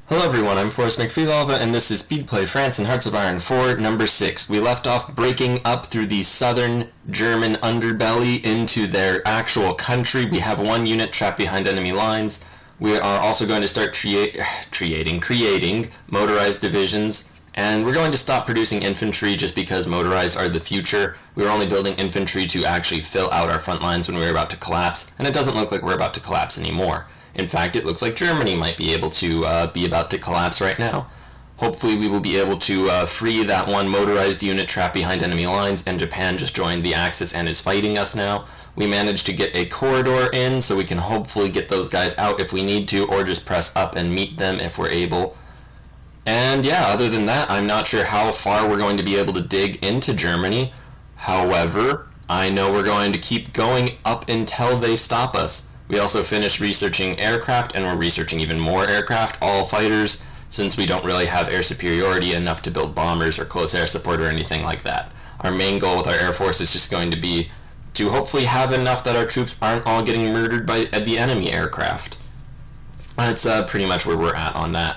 Hello everyone, I'm Forrest McFreelova, and this is Speedplay France and Hearts of Iron 4, number 6. We left off breaking up through the southern German underbelly into their actual country. We have one unit trapped behind enemy lines. We are also going to start creating motorized divisions, and we're going to stop producing infantry just because motorized are the future. We were only building infantry to actually fill out our front lines when we were about to collapse, and it doesn't look like we're about to collapse anymore. In fact, it looks like Germany might be able to be about to collapse right now. Hopefully we will be able to free that one motorized unit trapped behind enemy lines, and Japan just joined the Axis and is fighting us now. We managed to get a corridor in, so we can hopefully get those guys out if we need to, or just press up and meet them if we're able. And yeah, other than that, I'm not sure how far we're going to be able to dig into Germany. However, I know we're going to keep going up until they stop us. We also finished researching aircraft, and we're researching even more aircraft, all fighters, since we don't really have air superiority enough to build bombers or close air support or anything like that. Our main goal with our Air Force is just going to be to hopefully have enough that our troops aren't all getting murdered by the enemy aircraft. That's pretty much where we're at on that.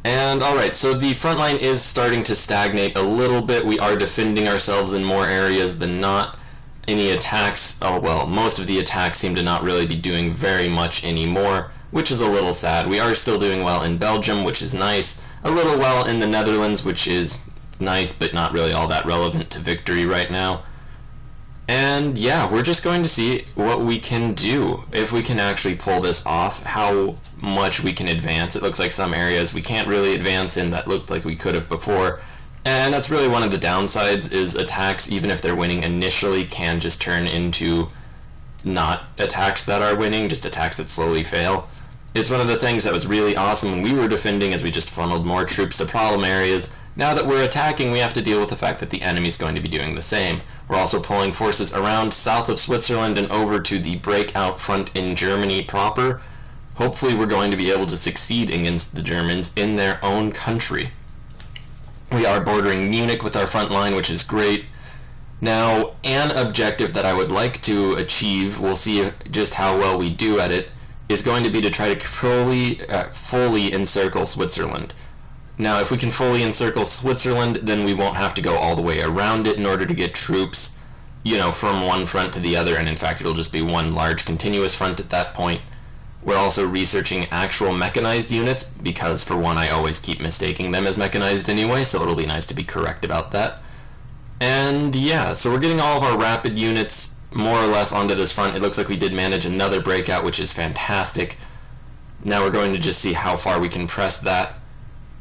And alright, so the front line is starting to stagnate a little bit. We are defending ourselves in more areas than not. Any attacks, most of the attacks seem to not really be doing very much anymore, which is a little sad. We are still doing well in Belgium, which is nice, a little well in the Netherlands, which is nice, but not really all that relevant to victory right now. And yeah, we're just going to see what we can do, if we can actually pull this off, how much we can advance. It looks like some areas we can't really advance in that looked like we could have before. And that's really one of the downsides, is attacks, even if they're winning initially, can just turn into not attacks that are winning, just attacks that slowly fail. It's one of the things that was really awesome when we were defending, as we just funneled more troops to problem areas. Now that we're attacking, we have to deal with the fact that the enemy's going to be doing the same. We're also pulling forces around south of Switzerland and over to the breakout front in Germany proper. Hopefully we're going to be able to succeed against the Germans in their own country. We are bordering Munich with our front line, which is great. Now, an objective that I would like to achieve, we'll see just how well we do at it, is going to be to try to fully encircle Switzerland. Now, if we can fully encircle Switzerland, then we won't have to go all the way around it in order to get troops, from one front to the other, and in fact it'll just be one large continuous front at that point. We're also researching actual mechanized units, because for one, I always keep mistaking them as mechanized anyway, so it'll be nice to be correct about that. And yeah, so we're getting all of our rapid units more or less onto this front. It looks like we did manage another breakout, which is fantastic. Now we're going to just see how far we can press that.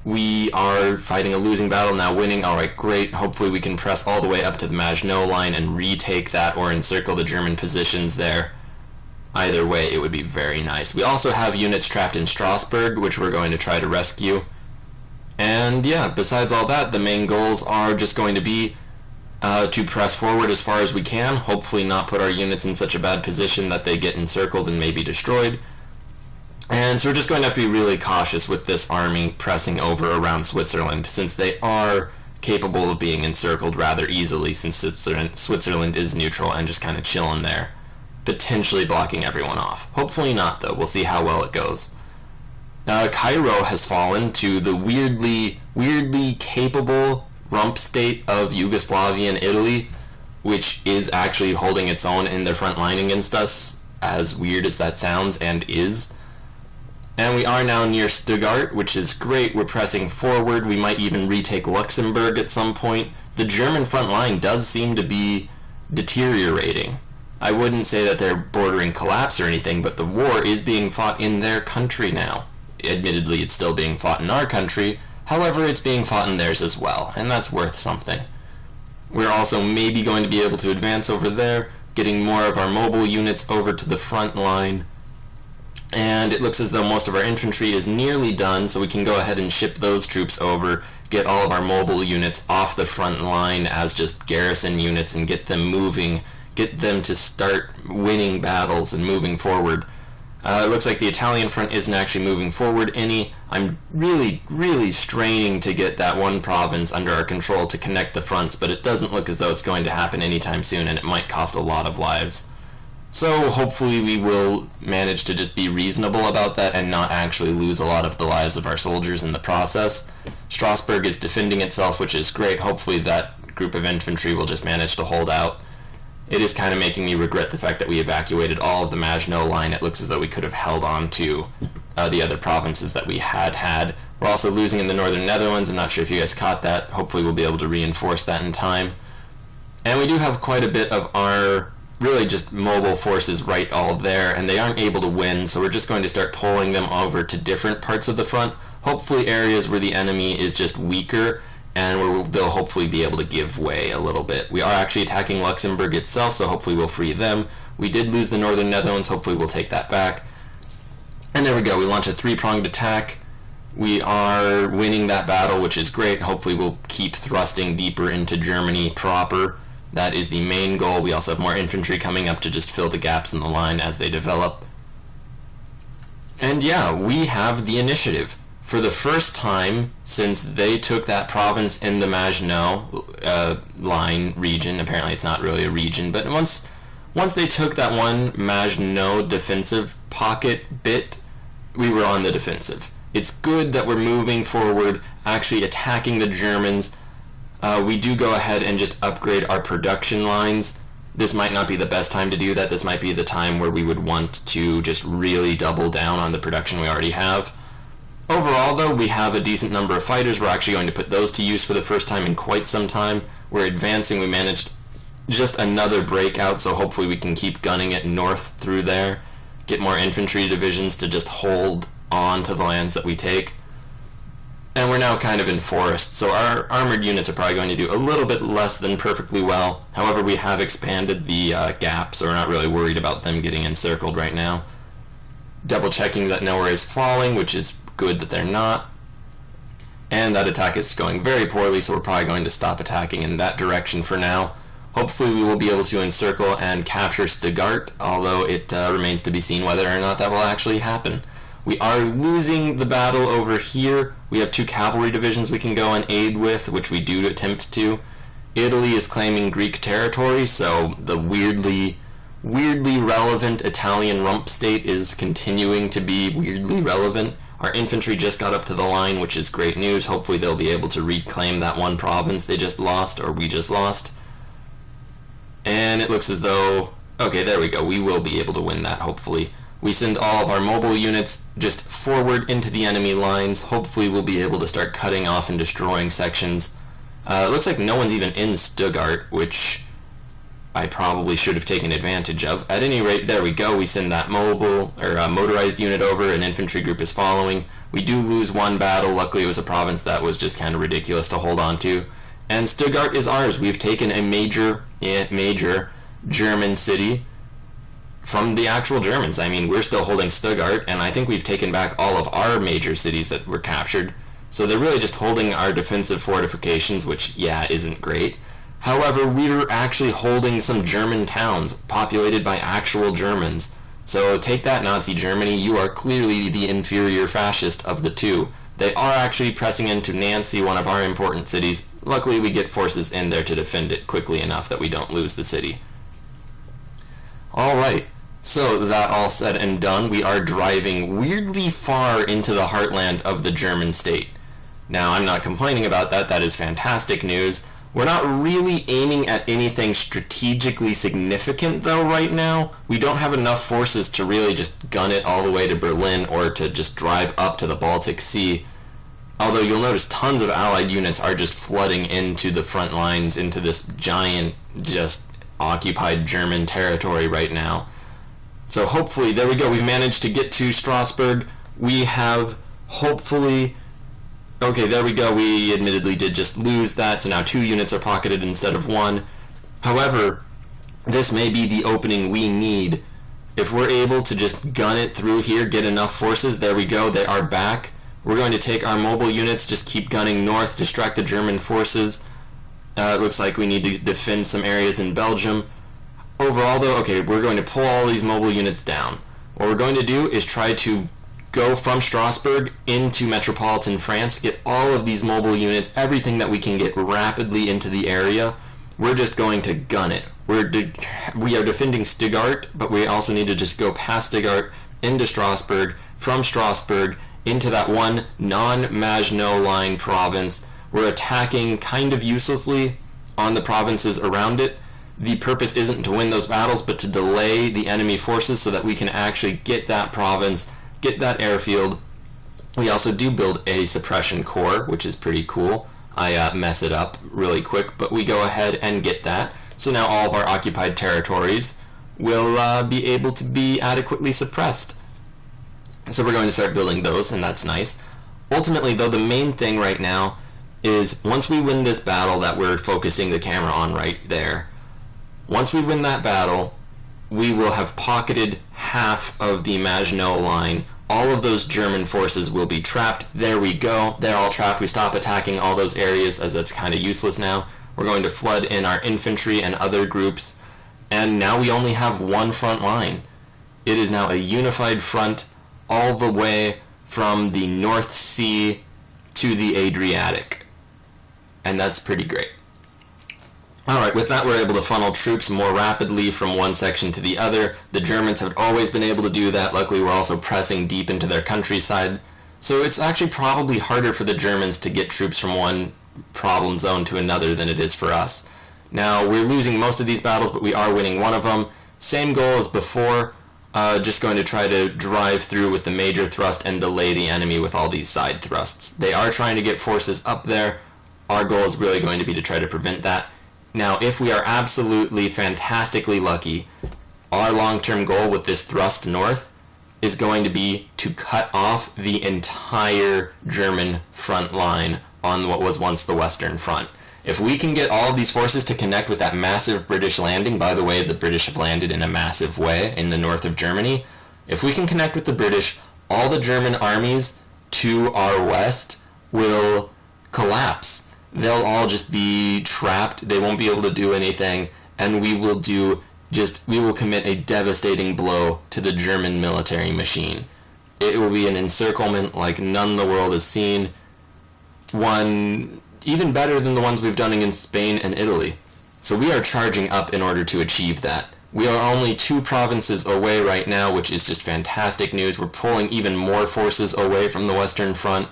We are fighting a losing battle, now winning. Alright, great. Hopefully we can press all the way up to the Maginot Line and retake that, or encircle the German positions there. Either way, it would be very nice. We also have units trapped in Strasbourg, which we're going to try to rescue. And yeah, besides all that, the main goals are just going to be to press forward as far as we can, hopefully not put our units in such a bad position that they get encircled and maybe destroyed. And so we're just going to have to be really cautious with this army pressing over around Switzerland, since they are capable of being encircled rather easily, since Switzerland is neutral and just kind of chilling there, potentially blocking everyone off. Hopefully not, though. We'll see how well it goes. Cairo has fallen to the weirdly capable rump state of Yugoslavian Italy, which is actually holding its own in their front line against us, as weird as that sounds, and is. And we are now near Stuttgart, which is great. We're pressing forward. We might even retake Luxembourg at some point. The German front line does seem to be deteriorating. I wouldn't say that they're bordering collapse or anything, but the war is being fought in their country now. Admittedly, it's still being fought in our country. However, it's being fought in theirs as well, and that's worth something. We're also maybe going to be able to advance over there, getting more of our mobile units over to the front line. And it looks as though most of our infantry is nearly done, so we can go ahead and ship those troops over, get all of our mobile units off the front line as just garrison units, and get them moving, get them to start winning battles and moving forward. It looks like the Italian front isn't actually moving forward any. I'm really straining to get that one province under our control to connect the fronts, but it doesn't look as though it's going to happen anytime soon, and it might cost a lot of lives. So hopefully we will manage to just be reasonable about that and not actually lose a lot of the lives of our soldiers in the process. Strasbourg is defending itself, which is great. Hopefully that group of infantry will just manage to hold out. It is kind of making me regret the fact that we evacuated all of the Maginot Line. It looks as though we could have held on to the other provinces that we had. We're also losing in the northern Netherlands. I'm not sure if you guys caught that. Hopefully we'll be able to reinforce that in time. And we do have quite a bit of our really just mobile forces right all there, and they aren't able to win, so we're just going to start pulling them over to different parts of the front, hopefully areas where the enemy is just weaker, and where they'll hopefully be able to give way a little bit. We are actually attacking Luxembourg itself, so hopefully we'll free them. We did lose the northern Netherlands, hopefully we'll take that back. And there we go, we launch a three-pronged attack. We are winning that battle, which is great. Hopefully we'll keep thrusting deeper into Germany proper. That is the main goal. We also have more infantry coming up to just fill the gaps in the line as they develop. And yeah, we have the initiative. For the first time since they took that province in the Maginot Line region, apparently it's not really a region, but once they took that one Maginot defensive pocket bit, we were on the defensive. It's good that we're moving forward, actually attacking the Germans. We do go ahead and just upgrade our production lines. This might not be the best time to do that. This might be the time where we would want to just really double down on the production we already have. Overall, though, we have a decent number of fighters. We're actually going to put those to use for the first time in quite some time. We're advancing. We managed just another breakout, so hopefully we can keep gunning it north through there, get more infantry divisions to just hold on to the lands that we take. And we're now kind of in forest, so our armored units are probably going to do a little bit less than perfectly well. However, we have expanded the gap, so we're not really worried about them getting encircled right now. Double checking that nowhere is falling, which is good that they're not. And that attack is going very poorly, so we're probably going to stop attacking in that direction for now. Hopefully we will be able to encircle and capture Stuttgart, although it remains to be seen whether or not that will actually happen. We are losing the battle over here. We have 2 cavalry divisions we can go and aid with, which we do attempt to. Italy is claiming Greek territory, so the weirdly relevant Italian rump state is continuing to be weirdly relevant. Our infantry just got up to the line, which is great news. Hopefully they'll be able to reclaim that one province they just lost, or we just lost. And it looks as though... okay, there we go. We will be able to win that, hopefully. We send all of our mobile units just forward into the enemy lines. Hopefully we'll be able to start cutting off and destroying sections. It looks like no one's even in Stuttgart, which I probably should have taken advantage of. At any rate, there we go. We send that mobile or motorized unit over. An infantry group is following. We do lose one battle. Luckily, it was a province that was just kind of ridiculous to hold on to. And Stuttgart is ours. We've taken a major German city from the actual Germans. I mean, we're still holding Stuttgart, and I think we've taken back all of our major cities that were captured. So they're really just holding our defensive fortifications, which, yeah, isn't great. However, we're actually holding some German towns populated by actual Germans. So take that, Nazi Germany. You are clearly the inferior fascist of the two. They are actually pressing into Nancy, one of our important cities. Luckily, we get forces in there to defend it quickly enough that we don't lose the city. Alright, so that all said and done, we are driving weirdly far into the heartland of the German state. Now, I'm not complaining about that. That is fantastic news. We're not really aiming at anything strategically significant, though, right now. We don't have enough forces to really just gun it all the way to Berlin or to just drive up to the Baltic Sea. Although you'll notice tons of Allied units are just flooding into the front lines, into this giant, just occupied German territory right now. So hopefully, there we go. We've managed to get to Strasbourg. We have hopefully... okay, there we go. We admittedly did just lose that, so now 2 units are pocketed instead of 1. However, this may be the opening we need. If we're able to just gun it through here, get enough forces, there we go, they are back. We're going to take our mobile units, just keep gunning north, distract the German forces. It looks like we need to defend some areas in Belgium. Overall, though, okay, we're going to pull all these mobile units down. What we're going to do is try to go from Strasbourg into metropolitan France, get all of these mobile units, everything that we can get rapidly into the area. We're just going to gun it. We are defending Stuttgart, but we also need to just go past Stuttgart into Strasbourg, from Strasbourg into that one non-Maginot Line province. We're attacking kind of uselessly on the provinces around it. The purpose isn't to win those battles, but to delay the enemy forces so that we can actually get that province, get that airfield. We also do build a suppression corps, which is pretty cool. I mess it up really quick, but we go ahead and get that. So now all of our occupied territories will be able to be adequately suppressed. So we're going to start building those, and that's nice. Ultimately, though, the main thing right now is once we win this battle that we're focusing the camera on right there, once we win that battle, we will have pocketed half of the Maginot Line. All of those German forces will be trapped. There we go. They're all trapped. We stop attacking all those areas, as that's kind of useless now. We're going to flood in our infantry and other groups. And now we only have one front line. It is now a unified front all the way from the North Sea to the Adriatic. And that's pretty great. Alright, with that we're able to funnel troops more rapidly from one section to the other. The Germans have always been able to do that. Luckily we're also pressing deep into their countryside. So it's actually probably harder for the Germans to get troops from one problem zone to another than it is for us. Now, we're losing most of these battles, but we are winning one of them. Same goal as before, just going to try to drive through with the major thrust and delay the enemy with all these side thrusts. They are trying to get forces up there. Our goal is really going to be to try to prevent that. Now, if we are absolutely fantastically lucky, our long-term goal with this thrust north is going to be to cut off the entire German front line on what was once the Western Front. If we can get all of these forces to connect with that massive British landing, by the way, the British have landed in a massive way in the north of Germany. If we can connect with the British, all the German armies to our west will collapse. They'll all just be trapped. They won't be able to do anything, and we will commit a devastating blow to the German military machine. It will be an encirclement like none the world has seen. One even better than the ones we've done in Spain and Italy. So we are charging up in order to achieve that. We are only 2 provinces away right now, which is just fantastic news. We're pulling even more forces away from the Western Front.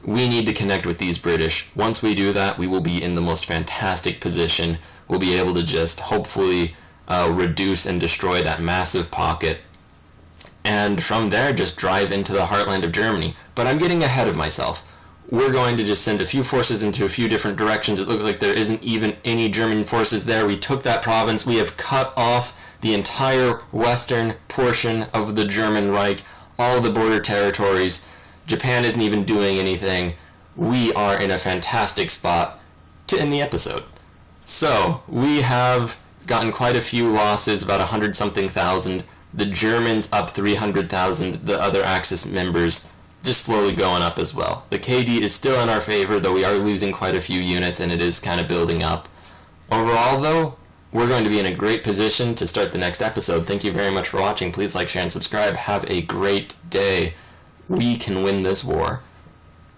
We need to connect with these British. Once we do that, we will be in the most fantastic position. We'll be able to just hopefully reduce and destroy that massive pocket. And from there, just drive into the heartland of Germany. But I'm getting ahead of myself. We're going to just send a few forces into a few different directions. It looks like there isn't even any German forces there. We took that province. We have cut off the entire western portion of the German Reich, all of the border territories. Japan isn't even doing anything. We are in a fantastic spot to end the episode. So, we have gotten quite a few losses, about 100-something thousand. The Germans up 300,000. The other Axis members just slowly going up as well. The KD is still in our favor, though we are losing quite a few units, and it is kind of building up. Overall, though, we're going to be in a great position to start the next episode. Thank you very much for watching. Please like, share, and subscribe. Have a great day. We can win this war.